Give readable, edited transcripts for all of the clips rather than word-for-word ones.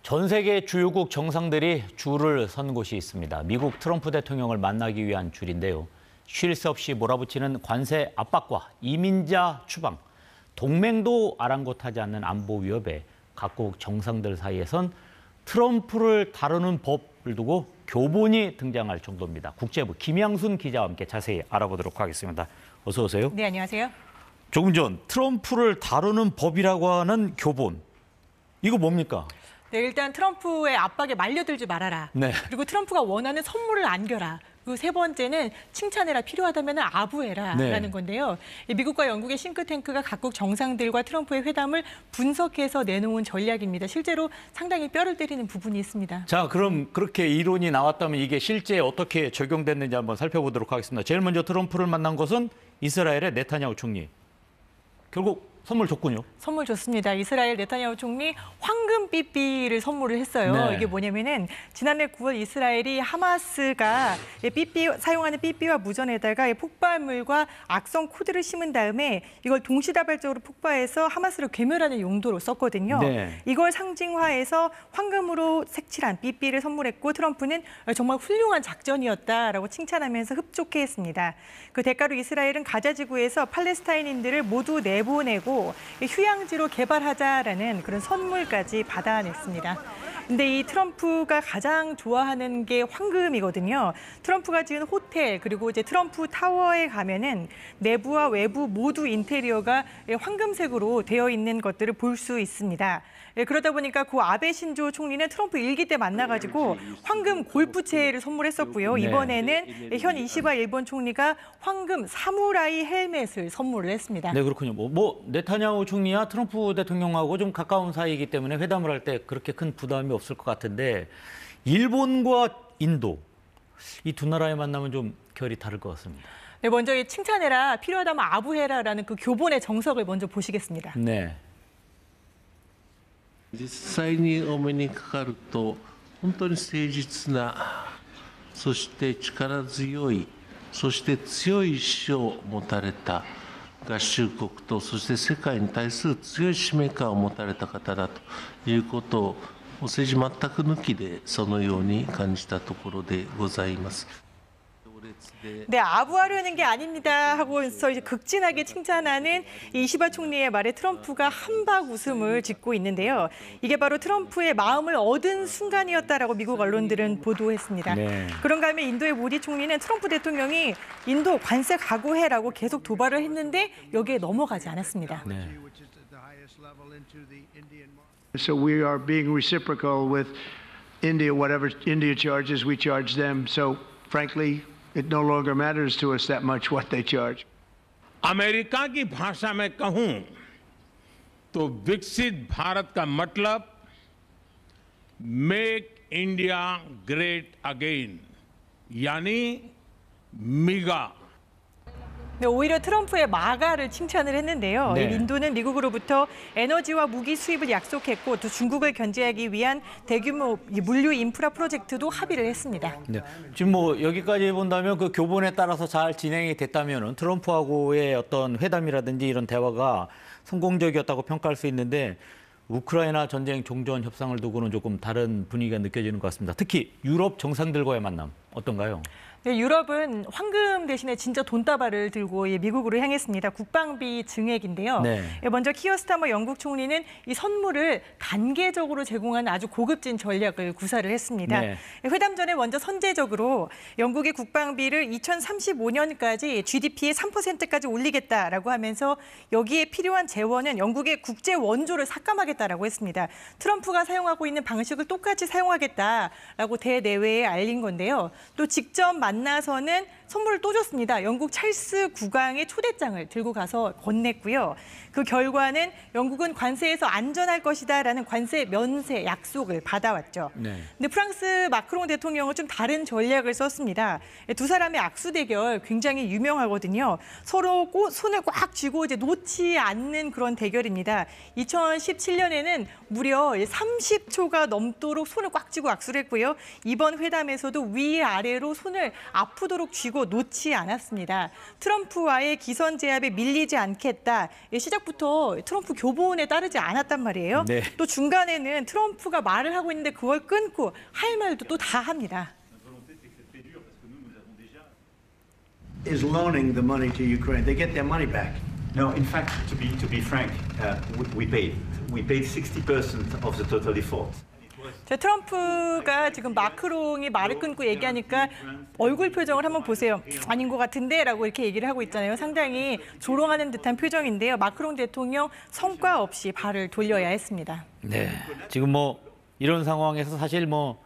전 세계 주요국 정상들이 줄을 선 곳이 있습니다. 미국 트럼프 대통령을 만나기 위한 줄인데요. 쉴 새 없이 몰아붙이는 관세 압박과 이민자 추방, 동맹도 아랑곳하지 않는 안보 위협에 각국 정상들 사이에선 트럼프를 다루는 법을 두고 교본이 등장할 정도입니다. 국제부 김양순 기자와 함께 자세히 알아보도록 하겠습니다. 어서 오세요. 네, 안녕하세요. 조금 전 트럼프를 다루는 법이라고 하는 교본. 이거 뭡니까? 네, 일단 트럼프의 압박에 말려들지 말아라. 네. 그리고 트럼프가 원하는 선물을 안겨라. 그리고 세 번째는 칭찬해라, 필요하다면 아부해라라는 네. 건데요. 미국과 영국의 싱크탱크가 각국 정상들과 트럼프의 회담을 분석해서 내놓은 전략입니다. 실제로 상당히 뼈를 때리는 부분이 있습니다. 자, 그럼 그렇게 이론이 나왔다면 이게 실제 어떻게 적용됐는지 한번 살펴보도록 하겠습니다. 제일 먼저 트럼프를 만난 것은 이스라엘의 네타냐후 총리. 결국 선물 줬군요. 선물 줬습니다. 이스라엘 네타냐후 총리 황금 삐삐를 선물을 했어요. 네. 이게 뭐냐면은 지난해 9월 이스라엘이 하마스가 사용하는 삐삐와 무전에다가 폭발물과 악성 코드를 심은 다음에 이걸 동시다발적으로 폭파해서 하마스를 괴멸하는 용도로 썼거든요. 네. 이걸 상징화해서 황금으로 색칠한 삐삐를 선물했고 트럼프는 정말 훌륭한 작전이었다라고 칭찬하면서 흡족해했습니다. 그 대가로 이스라엘은 가자 지구에서 팔레스타인인들을 모두 내보내고 휴양지로 개발하자라는 그런 선물까지 받아냈습니다. 근데 이 트럼프가 가장 좋아하는 게 황금이거든요. 트럼프가 지은 호텔 그리고 이제 트럼프 타워에 가면은 내부와 외부 모두 인테리어가 황금색으로 되어 있는 것들을 볼 수 있습니다. 그러다 보니까 고 아베 신조 총리는 트럼프 일기 때 만나가지고 황금 골프채를 선물했었고요. 네. 이번에는 현 이시바 일본 총리가 황금 사무라이 헬멧을 선물을 했습니다. 네, 그렇군요. 네타냐후 총리와 트럼프 대통령하고 좀 가까운 사이이기 때문에 회담을 할 때 그렇게 큰 부담이 없을 것 같은데 일본과 인도, 이 두 나라의 만남은 좀 결이 다를 것 같습니다. 네, 먼저 이 칭찬해라, 필요하다면 아부해라라는 그 교본의 정석을 먼저 보시겠습니다. 네. 実際にお目にかかると本当に誠実なそして力強いそして強い意志を持たれた合衆国とそして世界に対する強い使命感を持たれた方だということを政治全く抜きでそのように感じたところでございます。 네, 아부하려는 게 아닙니다 하고서 이제 극진하게 칭찬하는 이시바 총리의 말에 트럼프가 한박 웃음을 짓고 있는데요. 이게 바로 트럼프의 마음을 얻은 순간이었다라고 미국 언론들은 보도했습니다. 네. 그런가 하면 인도의 모디 총리는 트럼프 대통령이 인도 관세 각오해라고 계속 도발을 했는데 여기에 넘어가지 않았습니다. 네. So we are being reciprocal with India. Whatever India charges, we charge them. So frankly, it no longer matters to us that much what they charge. America की भाषा में कहूं तो विकसित भारत का मतलब make India great again यानी मिगा. 네, 오히려 트럼프의 마가를 칭찬을 했는데요. 네. 인도는 미국으로부터 에너지와 무기 수입을 약속했고 또 중국을 견제하기 위한 대규모 물류 인프라 프로젝트도 합의를 했습니다. 네. 지금 여기까지 본다면 그 교본에 따라서 잘 진행이 됐다면은 트럼프하고의 어떤 회담이라든지 이런 대화가 성공적이었다고 평가할 수 있는데 우크라이나 전쟁 종전 협상을 두고는 조금 다른 분위기가 느껴지는 것 같습니다. 특히 유럽 정상들과의 만남 어떤가요? 네, 유럽은 황금 대신에 진짜 돈다발을 들고 미국으로 향했습니다. 국방비 증액인데요. 네. 먼저 키어 스타머 영국 총리는 이 선물을 단계적으로 제공하는 아주 고급진 전략을 구사를 했습니다. 네. 회담 전에 먼저 선제적으로 영국의 국방비를 2035년까지 GDP의 3%까지 올리겠다라고 하면서 여기에 필요한 재원은 영국의 국제 원조를 삭감하겠다라고 했습니다. 트럼프가 사용하고 있는 방식을 똑같이 사용하겠다라고 대내외에 알린 건데요. 또 직접 만나서는 선물을 또 줬습니다. 영국 찰스 국왕의 초대장을 들고 가서 건넸고요. 그 결과는 영국은 관세에서 안전할 것이다라는 관세 면세 약속을 받아왔죠. 네. 근데 프랑스 마크롱 대통령은 좀 다른 전략을 썼습니다. 두 사람의 악수 대결 굉장히 유명하거든요. 서로 손을 꽉 쥐고 이제 놓지 않는 그런 대결입니다. 2017년에는 무려 30초가 넘도록 손을 꽉 쥐고 악수를 했고요. 이번 회담에서도 위아래로 손을 아프도록 쥐고 주고 놓지 않았습니다. 트럼프와의 기선 제압에 밀리지 않겠다. 시작부터 트럼프 교본에 따르지 않았단 말이에요. 네. 또 중간에는 트럼프가 말을 하고 있는데 그걸 끊고 할 말도 또 다 합니다. Is loaning the money to Ukraine. They get their money back. No, in fact, to be frank, we paid 60% of the total default. 자, 트럼프가 지금 마크롱이 말을 끊고 얘기하니까 얼굴 표정을 한번 보세요. 아닌 것 같은데 라고 이렇게 얘기를 하고 있잖아요. 상당히 조롱하는 듯한 표정인데요. 마크롱 대통령 성과 없이 발을 돌려야 했습니다. 네, 지금 뭐 이런 상황에서 사실 뭐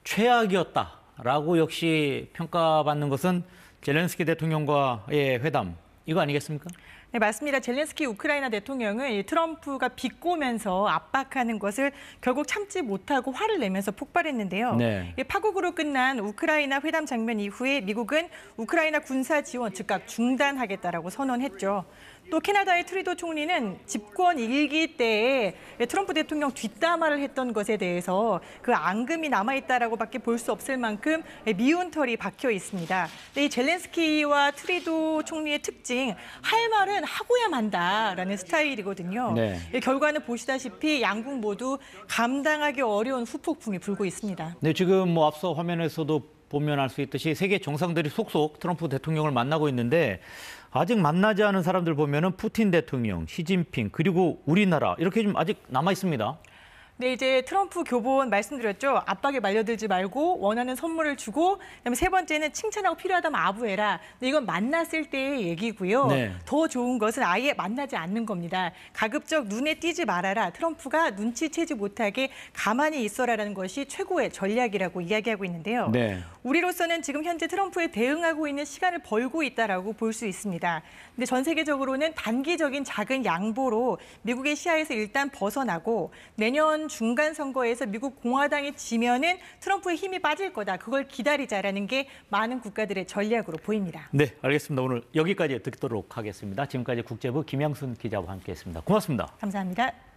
최악이었다라고 역시 평가받는 것은 젤렌스키 대통령과의 회담 이거 아니겠습니까? 네, 맞습니다. 젤렌스키 우크라이나 대통령은 이 트럼프가 비꼬면서 압박하는 것을 결국 참지 못하고 화를 내면서 폭발했는데요. 네. 이 파국으로 끝난 우크라이나 회담 장면 이후에 미국은 우크라이나 군사 지원 즉각 중단하겠다라고 선언했죠. 또 캐나다의 트루도 총리는 집권 1기 때에 트럼프 대통령 뒷담화를 했던 것에 대해서 그 앙금이 남아있다라고밖에 볼 수 없을 만큼 미운 털이 박혀 있습니다. 이 젤렌스키와 트루도 총리의 특징, 할 말은 하고야 만다라는 스타일이거든요. 네. 결과는 보시다시피 양국 모두 감당하기 어려운 후폭풍이 불고 있습니다. 네, 지금 뭐 앞서 화면에서도 보면 알 수 있듯이 세계 정상들이 속속 트럼프 대통령을 만나고 있는데 아직 만나지 않은 사람들 보면은 푸틴 대통령, 시진핑 그리고 우리나라 이렇게 좀 아직 남아 있습니다. 네, 이제 트럼프 교본 말씀드렸죠. 압박에 말려들지 말고 원하는 선물을 주고 그다음에 세 번째는 칭찬하고 필요하다면 아부해라. 근데 이건 만났을 때의 얘기고요. 네. 더 좋은 것은 아예 만나지 않는 겁니다. 가급적 눈에 띄지 말아라. 트럼프가 눈치채지 못하게 가만히 있어라라는 것이 최고의 전략이라고 이야기하고 있는데요. 네. 우리로서는 지금 현재 트럼프에 대응하고 있는 시간을 벌고 있다라고 볼 수 있습니다. 근데 전 세계적으로는 단기적인 작은 양보로 미국의 시야에서 일단 벗어나고 내년 중간 선거에서 미국 공화당이 지면은 트럼프의 힘이 빠질 거다. 그걸 기다리자라는 게 많은 국가들의 전략으로 보입니다. 네, 알겠습니다. 오늘 여기까지 듣도록 하겠습니다. 지금까지 국제부 김양순 기자와 함께했습니다. 고맙습니다. 감사합니다.